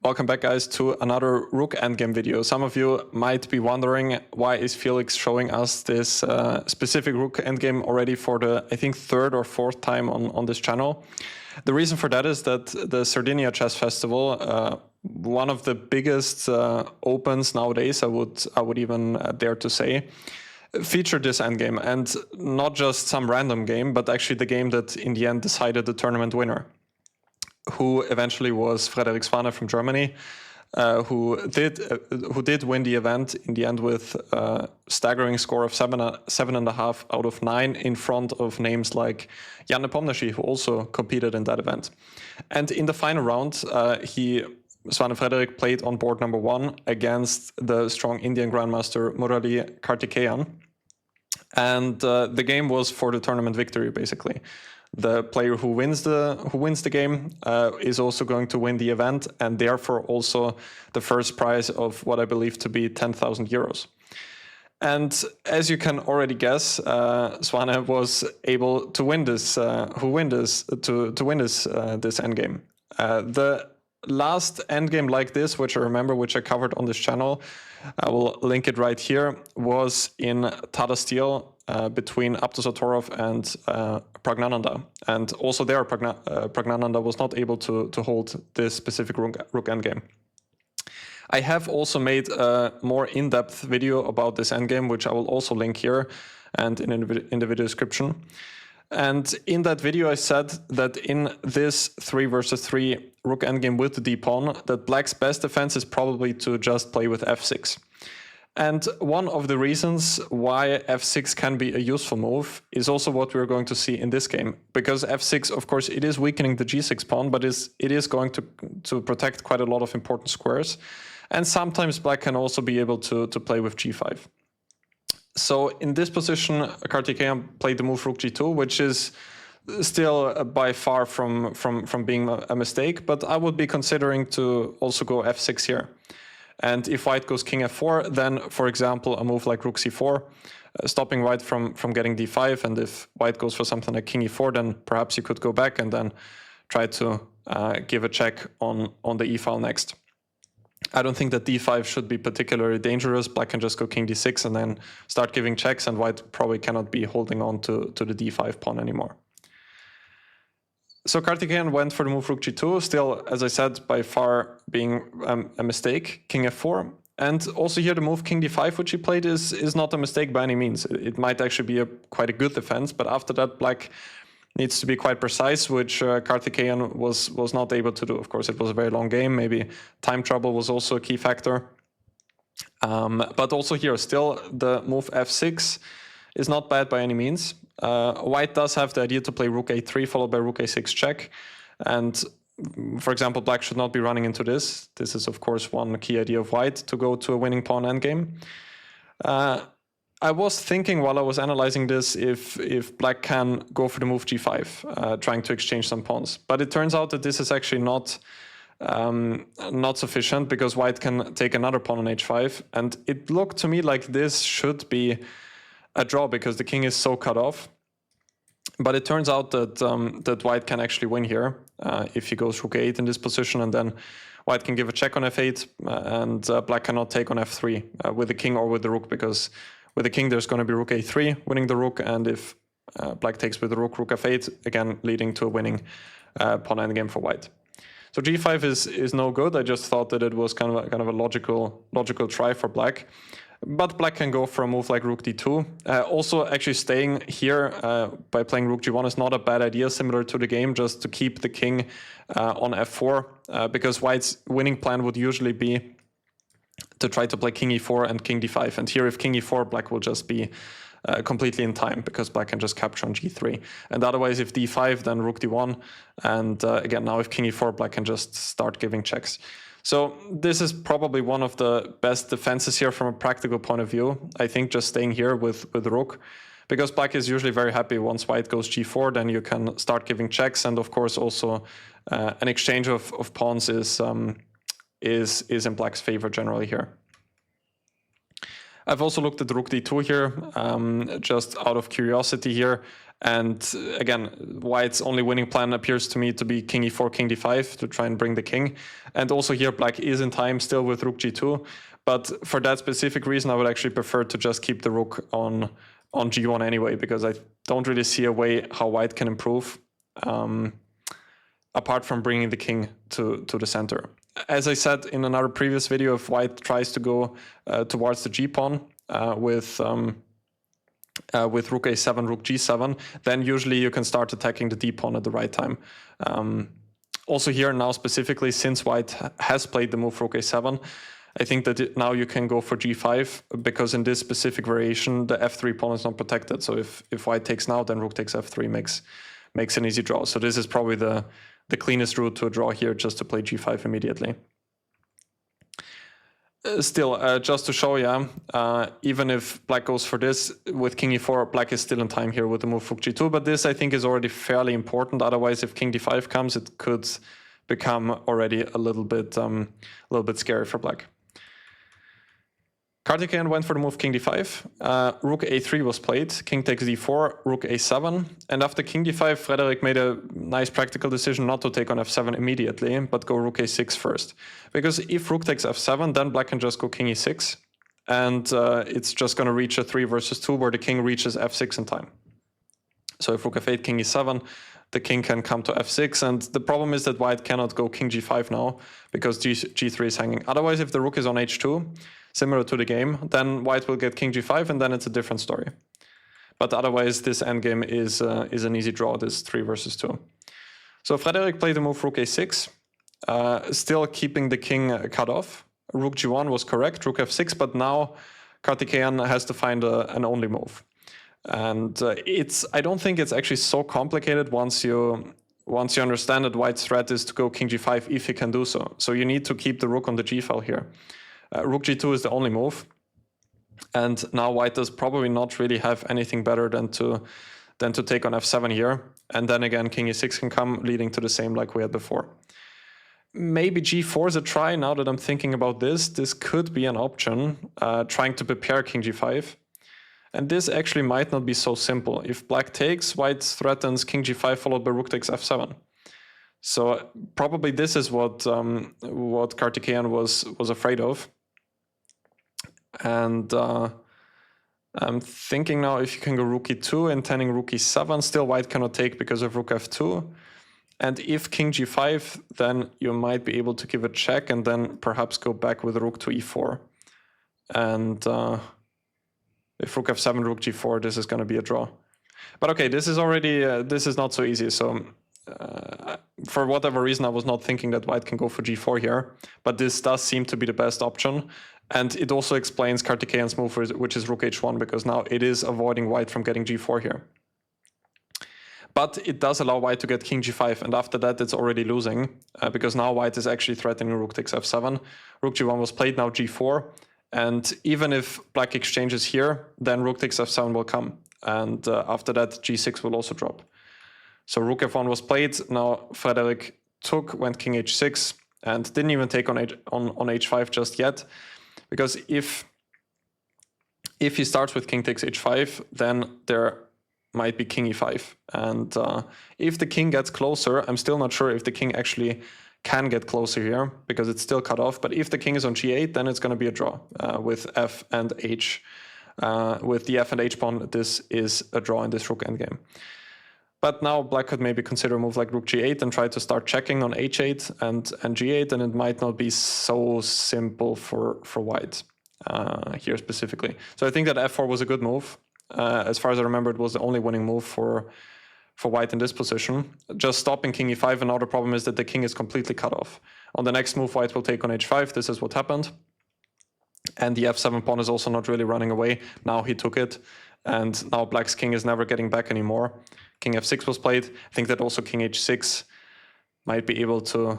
Welcome back, guys, to another Rook endgame video. Some of you might be wondering, why is Felix showing us this specific Rook endgame already for the, I think, third or fourth time on this channel? The reason for that is that the Sardigna Chess Festival, one of the biggest opens nowadays, I would even dare to say, featured this endgame, and not just some random game, but actually the game that in the end decided the tournament winner, who eventually was Frederik Svane from Germany, who did win the event in the end with a staggering score of 7.5 out of 9 in front of names like Jan Nepomniachtchi, who also competed in that event. And in the final round, Svane Frederik played on board number 1 against the strong Indian grandmaster Murali Karthikeyan, and the game was for the tournament victory, basically. The player who wins the game is also going to win the event, and therefore also the first prize of what I believe to be 10,000 euros. And as you can already guess, Svane was able to win this this endgame. The last endgame like this, which I remember, which I covered on this channel, I will link it right here, was in Tata Steel between Abdusatorov and Pragnananda. And also there, Pragnananda was not able to hold this specific Rook endgame. I have also made a more in-depth video about this endgame, which I will also link here and in the video description. And in that video, I said that in this 3 versus 3 Rook endgame with the d-pawn, that Black's best defense is probably to just play with f6. And one of the reasons why f6 can be a useful move is also what we're going to see in this game. Because f6, of course, it is weakening the g6 pawn, but it is going to protect quite a lot of important squares. And sometimes Black can also be able to play with g5. So in this position, Karthikeyan played the move Rook g2, which is still by far from being a mistake, but I would be considering to also go f6 here. And if white goes king f4, then, for example, a move like Rook c4, stopping white from getting d5, and if white goes for something like king e4, then perhaps you could go back and then try to give a check on the e-file next. I don't think that d5 should be particularly dangerous. Black can just go king d6 and then start giving checks, and white probably cannot be holding on to the d5 pawn anymore. So Karthikeyan went for the move Rook g2, still, as I said, by far being a mistake, king f4. And also here the move king d5, which he played, is not a mistake by any means. It might actually be quite a good defense, but after that Black needs to be quite precise, which Karthikeyan was not able to do. Of course, it was a very long game. Maybe time trouble was also a key factor. But also here, still, the move f6 is not bad by any means. White does have the idea to play Rook a3 followed by Rook a6 check. And, for example, Black should not be running into this. This is, of course, one key idea of White, to go to a winning pawn endgame. I was thinking while I was analyzing this if Black can go for the move g5, trying to exchange some pawns. But it turns out that this is actually not sufficient, because White can take another pawn on h5. And it looked to me like this should be a draw, because the king is so cut off. But it turns out that White can actually win here if he goes Rook a8 in this position, and then White can give a check on f8, and Black cannot take on f3 with the king or with the rook, because with the king there's going to be Rook a3 winning the rook, and if Black takes with the rook, Rook f8, again leading to a winning pawn endgame for White. So g5 is no good. I just thought that it was kind of a logical try for Black. But Black can go for a move like Rook d2. Also, actually staying here by playing Rook g1 is not a bad idea, similar to the game, just to keep the king on f4, because White's winning plan would usually be to try to play king e4 and king d5. And here, if king e4, Black will just be completely in time, because Black can just capture on g3. And otherwise, if d5, then Rook d1. And again, now if king e4, Black can just start giving checks. So this is probably one of the best defenses here from a practical point of view. I think just staying here with Rook, because Black is usually very happy once White goes g4, then you can start giving checks, and of course also an exchange of pawns is in Black's favor generally here. I've also looked at Rook d2 here, just out of curiosity here. And again, white's only winning plan appears to me to be king e4, king d5 to try and bring the king. And also here, black is in time still with rook g2. But for that specific reason, I would actually prefer to just keep the rook on g1 anyway, because I don't really see a way how white can improve apart from bringing the king to the center. As I said in another previous video, if white tries to go towards the g-pawn with rook a7, rook g7, then usually you can start attacking the d-pawn at the right time. Also here now specifically, since white has played the move rook a7, I think that now you can go for g5, because in this specific variation, the f3 pawn is not protected. So if white takes now, then rook takes f3 makes an easy draw. So this is probably the cleanest route to a draw here, just to play g5 immediately. Still, just to show you, even if black goes for this, with king e4, black is still in time here with the move rook g2, but this I think is already fairly important. Otherwise, if king d5 comes, it could become already a little bit scary for black. Karthikeyan went for the move king d5, rook a3 was played, king takes d4, rook a7, and after king d5, Frederik made a nice practical decision not to take on f7 immediately, but go rook a6 first. Because if rook takes f7, then black can just go king e6, and it's just going to reach a 3 versus 2 where the king reaches f6 in time. So if rook f8, king e7, the king can come to f6, and the problem is that white cannot go king g5 now, because g3 is hanging. Otherwise, if the rook is on h2, similar to the game, then white will get king g5, and then it's a different story. But otherwise, this endgame is an easy draw, this 3 versus 2. So Frederik played the move rook a6, still keeping the king cut off. Rook g1 was correct, rook f6, but now Karthikeyan has to find an only move. And I don't think it's actually so complicated once you understand that white's threat is to go king g5 if he can do so. So you need to keep the rook on the g file here. Rook g2 is the only move, and now white does probably not really have anything better than to take on f7 here, and then again king e6 can come, leading to the same like we had before. Maybe g4 is a try. Now that I'm thinking about this could be an option, trying to prepare king g5, and this actually might not be so simple. If black takes, white threatens king g5 followed by rook takes f7. So probably this is what Karthikeyan was afraid of. And I'm thinking now if you can go rook e2, intending rook e7, still white cannot take because of rook f2. And if king g5, then you might be able to give a check and then perhaps go back with rook to e4. And if rook f7, rook g4, this is going to be a draw. But okay, this is already, this is not so easy. So for whatever reason, I was not thinking that white can go for g4 here, but this does seem to be the best option. And it also explains Karthikeyan's move, which is rook h1, because now it is avoiding white from getting g4 here. But it does allow white to get king g5, and after that it's already losing, because now white is actually threatening rook takes f7. Rook g1 was played, now g4, and even if black exchanges here, then rook takes f7 will come, and after that g6 will also drop. So rook f1 was played, now Frederik took, went king h6, and didn't even take on h5 just yet, because if he starts with king takes h5, then there might be king e5. And if the king gets closer, I'm still not sure if the king actually can get closer here, because it's still cut off. But if the king is on g8, then it's going to be a draw with f and h. With the f and h pawn, this is a draw in this rook endgame. But now black could maybe consider a move like rook g8 and try to start checking on h8 and g8, and it might not be so simple for white here specifically. So I think that f4 was a good move. As far as I remember, it was the only winning move for white in this position. Just stopping king e5, and now the problem is that the king is completely cut off. On the next move, white will take on h5. This is what happened. And the f7 pawn is also not really running away. Now he took it, and now black's king is never getting back anymore. King f6 was played. I think that also king h6 might be able to,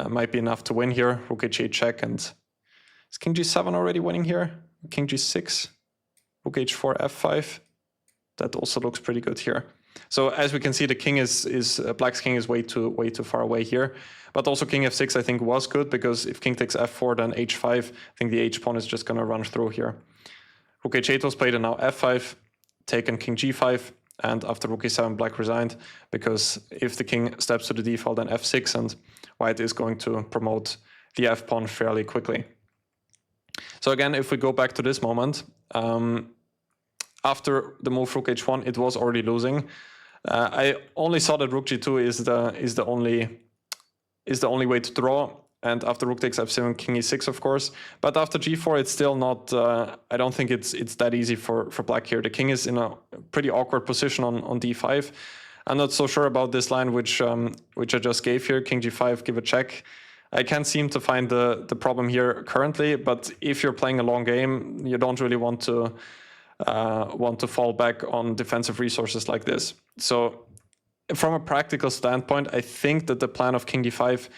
might be enough to win here. Rook h8 check, and is king g7 already winning here? King g6, rook h4, f5. That also looks pretty good here. So as we can see, the king black's king is way too far away here. But also king f6 I think was good, because if king takes f4, then h5. I think the h pawn is just going to run through here. Rook h8 was played, and now f5, taken king g5. and after rook e7, black resigned, because if the king steps to the d file, then f6, and white is going to promote the f pawn fairly quickly. So again, if we go back to this moment, after the move rook h1, it was already losing. I only saw that rook g2 is the only way to draw, and after rook takes f7, king e6, of course. But after g4, it's still not. I don't think it's that easy for black here. The king is in a pretty awkward position on d5. I'm not so sure about this line which I just gave here. King g5, give a check. I can't seem to find the problem here currently. But if you're playing a long game, you don't really want to fall back on defensive resources like this. So from a practical standpoint, I think that the plan of king d5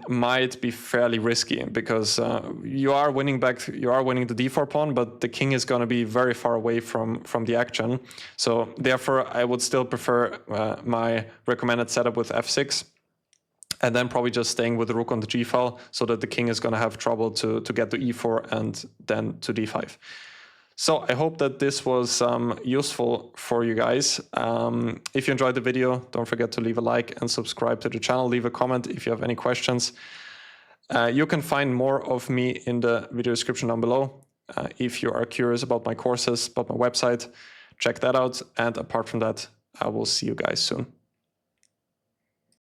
might be fairly risky, because you are winning the d4 pawn, but the king is going to be very far away from the action. So therefore, I would still prefer my recommended setup with f6, and then probably just staying with the rook on the g file, so that the king is going to have trouble to get to e4 and then to d5. So I hope that this was useful for you guys. If you enjoyed the video, don't forget to leave a like and subscribe to the channel. Leave a comment if you have any questions. You can find more of me in the video description down below. If you are curious about my courses, about my website, check that out. And apart from that, I will see you guys soon.